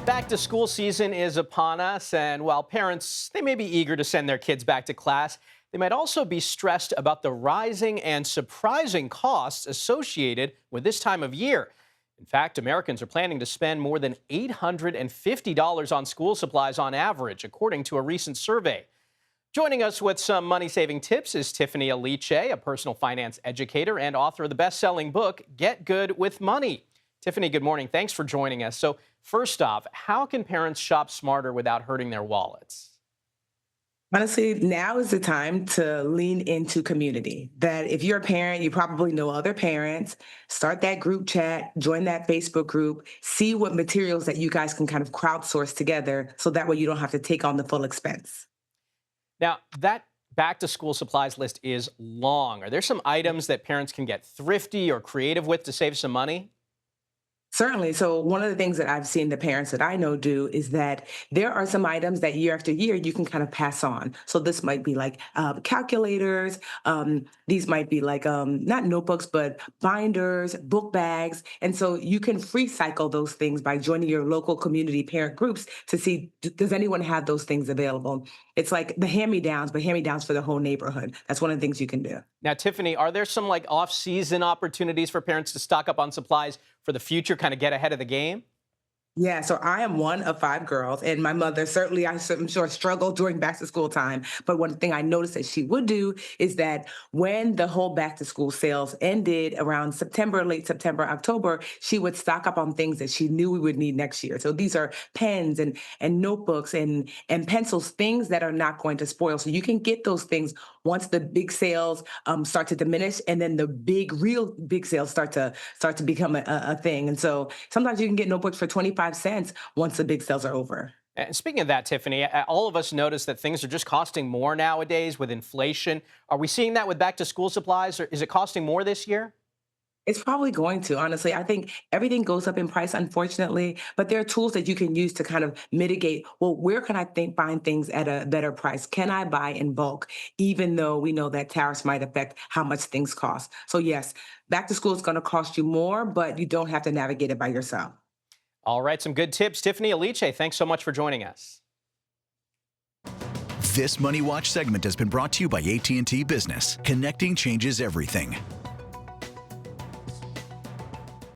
right, back to school season is upon us, and while parents, they may be eager to send their kids back to class, they might also be stressed about the rising and surprising costs associated with this time of year. In fact, Americans are planning to spend more than $850 on school supplies on average, according to a recent survey. Joining us with some money-saving tips is Tiffany Aliche, a personal finance educator and author of the best-selling book, Get Good with Money. Tiffany, good morning. Thanks for joining us. So first off, how can parents shop smarter without hurting their wallets? Honestly, now is the time to lean into community. That if you're a parent, you probably know other parents. Start that group chat, join that Facebook group, see what materials that you guys can kind of crowdsource together so that way you don't have to take on the full expense. Now, that back-to-school supplies list is long. Are there some items that parents can get thrifty or creative with to save some money? Certainly. So one of the things that I've seen the parents that I know do is that there are some items that year after year you can kind of pass on. So this might be like calculators. These might be like not notebooks, but binders, book bags. And so you can free cycle those things by joining your local community parent groups to see, does anyone have those things available? It's like the hand-me-downs, but hand-me-downs for the whole neighborhood. That's one of the things you can do. Now, Tiffany, are there some like off-season opportunities for parents to stock up on supplies for the future, kind of get ahead of the game? Yeah, so I am one of five girls, and my mother certainly, I'm sure, struggled during back to school time. But one thing I noticed that she would do is that when the whole back to school sales ended around September, late September, October, she would stock up on things that she knew we would need next year. So these are pens and notebooks and pencils, things that are not going to spoil. So you can get those things once the big sales start to diminish, and then the real big sales start to become a thing. And so sometimes you can get notebooks for 25 cents once the big sales are over. And speaking of that, Tiffany, all of us notice that things are just costing more nowadays with inflation. Are we seeing that with back-to-school supplies, or is it costing more this year? It's probably going to, honestly. I think everything goes up in price, unfortunately, but there are tools that you can use to kind of mitigate. Well, where can I find things at a better price? Can I buy in bulk, even though we know that tariffs might affect how much things cost? So yes, back to school is going to cost you more, but you don't have to navigate it by yourself. All right, some good tips. Tiffany Aliche, thanks so much for joining us. This Money Watch segment has been brought to you by AT&T Business. Connecting changes everything.